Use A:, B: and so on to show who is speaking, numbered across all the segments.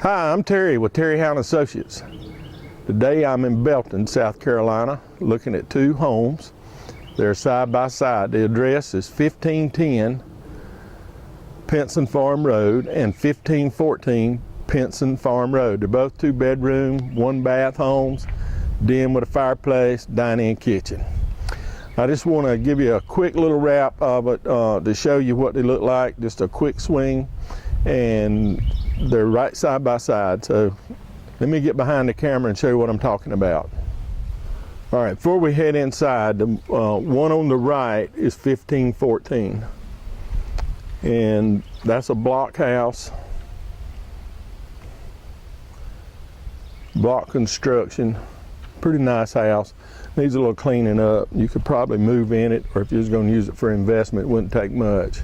A: Hi, I'm Terry with Terry Hound Associates. Today I'm in Belton, South Carolina, looking at two homes. They're side by side. The address is 1510 Pinson Farm Road and 1514 Pinson Farm Road. They're both 2-bedroom, 1-bath homes, den with a fireplace, dining and kitchen. I just want to give you a quick little wrap of it to show you what they look like, just a quick swing, and they're right side by side. So let me get behind the camera and show you what I'm talking about. All right, before we head inside, the one on the right is 1514, and that's a block house, block construction, pretty nice house. Needs a little cleaning up. You could probably move in it, or if you was going to use it for investment, it wouldn't take much.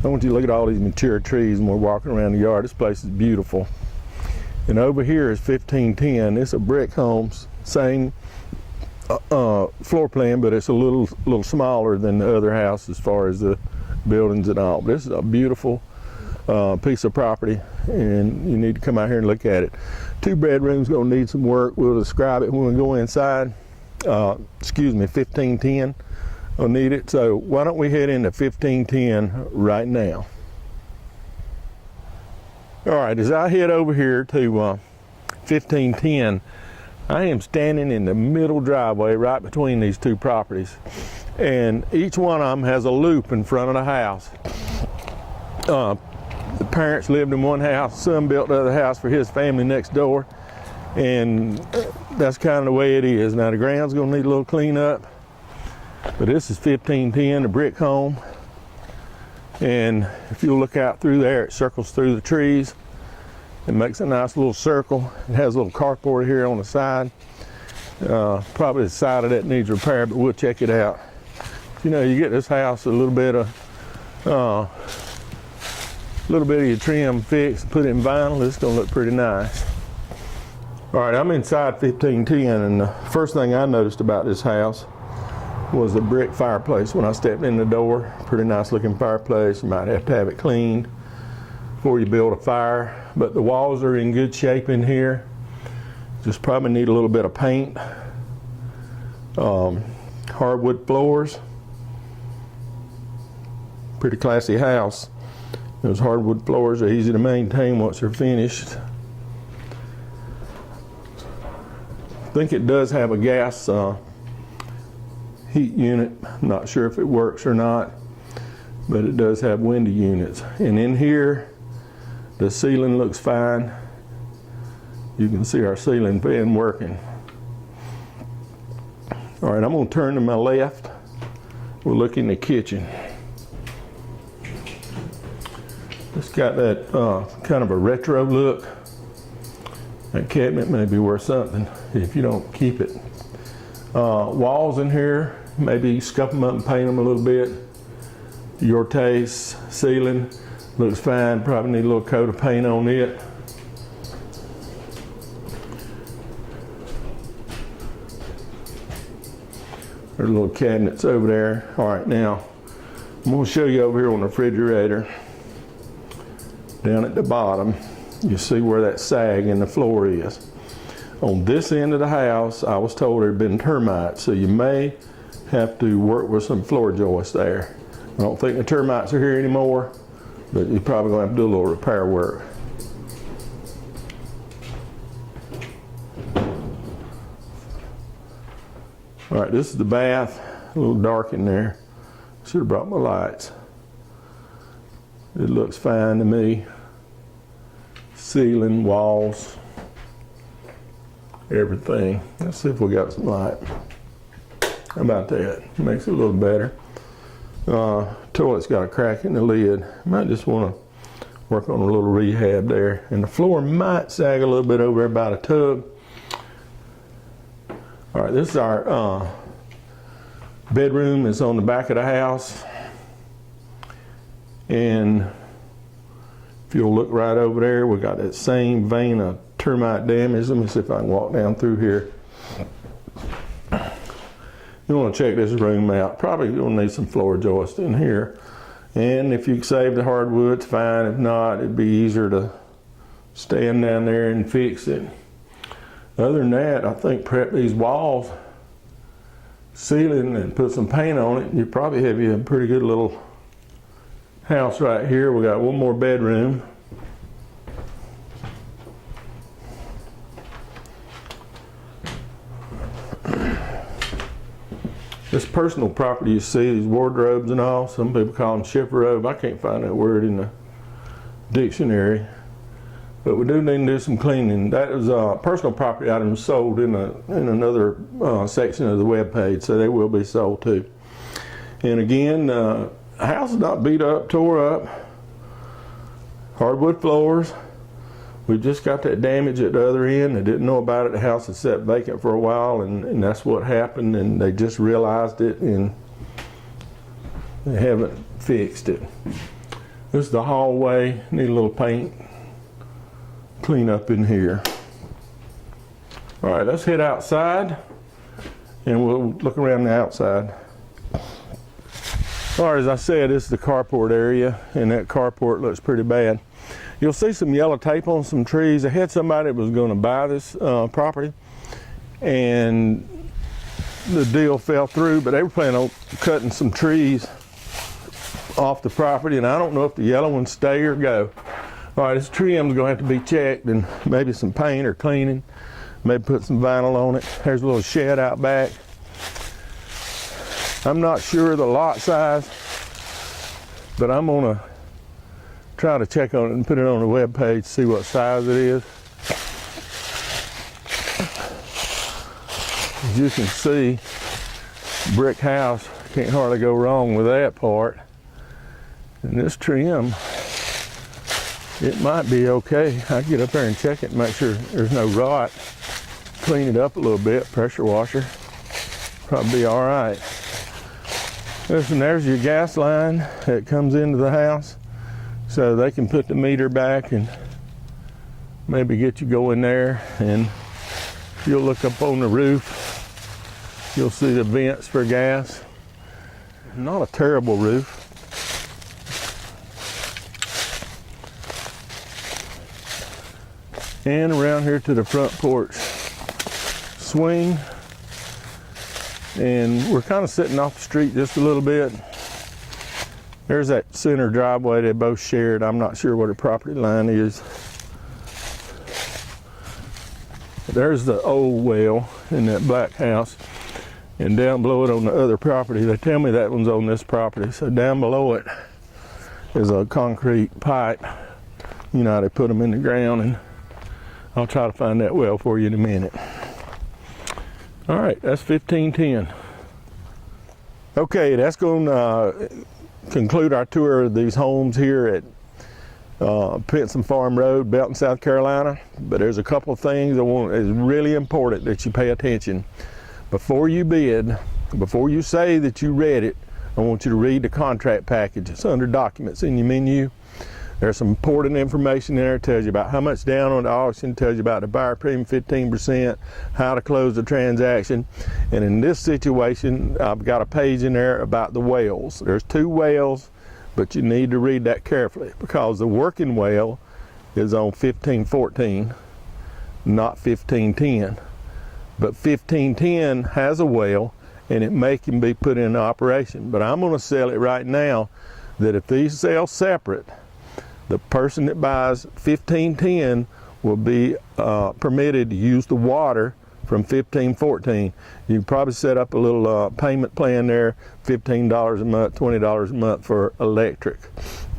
A: I want you to look at all these mature trees when we're walking around the yard. This place is beautiful. And over here is 1510. It's a brick home, same floor plan, but it's a little smaller than the other house as far as the buildings and all. But this is a beautiful piece of property, and you need to come out here and look at it. 2 bedrooms, gonna need some work. We'll describe it when we go inside. 1510 will need it. So why don't we head into 1510 right now? All right, as I head over here to 1510, I am standing in the middle driveway right between these two properties, and each one of them has a loop in front of the house. The parents lived in one house, son built the other house for his family next door, and that's kind of the way it is. Now the ground's gonna need a little cleanup, but this is 1510, a brick home. And if you look out through there, it circles through the trees. It makes a nice little circle. It has a little carport here on the side. Probably the side of that needs repair, but we'll check it out. You know, you get this house a little bit of your trim fixed, put it in vinyl, it's gonna look pretty nice. All right, I'm inside 1510, and the first thing I noticed about this house was the brick fireplace when I stepped in the door. Pretty nice looking fireplace. You might have to have it cleaned before you build a fire, but the walls are in good shape in here. Just probably need a little bit of paint. Hardwood floors. Pretty classy house. Those hardwood floors are easy to maintain once they're finished. I think it does have a gas heat unit. I'm not sure if it works or not, but it does have window units. And in here, the ceiling looks fine. You can see our ceiling fan working. All right, I'm gonna turn to my left. We'll look in the kitchen. It's got that kind of a retro look. That cabinet may be worth something if you don't keep it. Walls in here, maybe scuff them up and paint them a little bit. Your taste. Ceiling looks fine. Probably need a little coat of paint on it. There's little cabinets over there. All right, now I'm going to show you over here on the refrigerator. Down at the bottom, you see where that sag in the floor is. On this end of the house, I was told there had been termites, so you may have to work with some floor joists there. I don't think the termites are here anymore, but you're probably going to have to do a little repair work. All right, this is the bath. A little dark in there. Should have brought my lights. It looks fine to me. Ceiling, walls, everything. Let's see if we got some light. How about that? Makes it a little better. Toilet's got a crack in the lid. Might just want to work on a little rehab there. And the floor might sag a little bit over there by the tub. All right, this is our bedroom. It's on the back of the house. And if you'll look right over there, we got that same vein of termite damage. Let me see if I can walk down through here. You want to check this room out. Probably you'll need some floor joists in here. And if you save the hardwood, it's fine. If not, it'd be easier to stand down there and fix it. Other than that, I think prep these walls, ceiling, and put some paint on it. You probably have you a pretty good little house right here. We got one more bedroom. This personal property you see, these wardrobes and all, some people call them chipper-robe. I can't find that word in the dictionary. But we do need to do some cleaning. That is personal property items sold in another section of the web page, so they will be sold too. And again, house is not beat up, tore up. Hardwood floors. We just got that damage at the other end. They didn't know about it. The house had sat vacant for a while, and that's what happened. And they just realized it, and they haven't fixed it. This is the hallway. Need a little paint. Clean up in here. All right, let's head outside, and we'll look around the outside. All right, as I said, this is the carport area, and that carport looks pretty bad. You'll see some yellow tape on some trees. I had somebody that was going to buy this property, and the deal fell through, but they were planning on cutting some trees off the property, and I don't know if the yellow ones stay or go. All right, this trim's going to have to be checked, and maybe some paint or cleaning. Maybe put some vinyl on it. There's a little shed out back. I'm not sure the lot size, but I'm going to try to check on it and put it on the web page, see what size it is. As you can see, brick house, can't hardly go wrong with that part. And this trim, it might be okay. I can get up there and check it and make sure there's no rot. Clean it up a little bit, pressure washer. Probably be all right. Listen, there's your gas line that comes into the house. So they can put the meter back and maybe get you going there. And if you'll look up on the roof, you'll see the vents for gas. Not a terrible roof. And around here to the front porch swing. And we're kind of sitting off the street just a little bit. There's that center driveway they both shared. I'm not sure what the property line is. There's the old well in that black house. And down below it on the other property, they tell me that one's on this property. So down below it is a concrete pipe. You know how they put them in the ground, and I'll try to find that well for you in a minute. All right, that's 1510. Okay, that's going to conclude our tour of these homes here at Pinson Farm Road, Belton, South Carolina. But there's a couple of things is really important that you pay attention. Before you bid, before you say that you read it, I want you to read the contract package. It's under documents in your menu. There's some important information there. It tells you about how much down on the auction, tells you about the buyer premium 15%, how to close the transaction. And in this situation, I've got a page in there about the wells. There's 2 wells, but you need to read that carefully because the working well is on 1514, not 1510. But 1510 has a well, and it can be put into operation. But I'm going to sell it right now that if these sell separate, the person that buys 1510 will be permitted to use the water from 1514. You can probably set up a little payment plan there, $15 a month, $20 a month for electric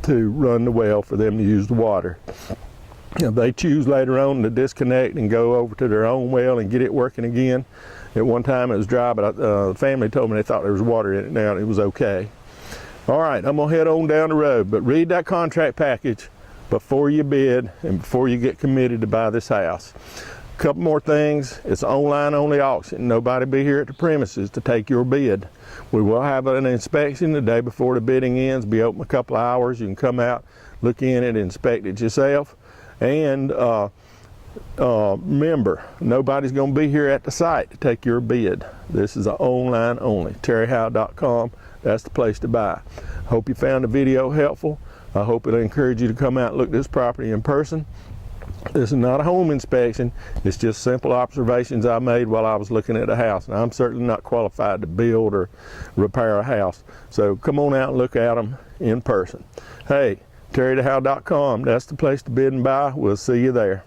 A: to run the well for them to use the water. If they choose later on to disconnect and go over to their own well and get it working again, at one time it was dry, but the family told me they thought there was water in it now and it was okay. All right, I'm gonna head on down the road, but read that contract package before you bid and before you get committed to buy this house. A couple more things. It's an online only auction. Nobody be here at the premises to take your bid. We will have an inspection the day before the bidding ends, be open a couple of hours. You can come out, look in it, inspect it yourself. And remember, nobody's gonna be here at the site to take your bid. This is an online only, terryhowe.com. That's the place to buy. Hope you found the video helpful. I hope it'll encourage you to come out and look at this property in person. This is not a home inspection. It's just simple observations I made while I was looking at a house. And I'm certainly not qualified to build or repair a house. So come on out and look at them in person. Hey, terrythehow.com. That's the place to bid and buy. We'll see you there.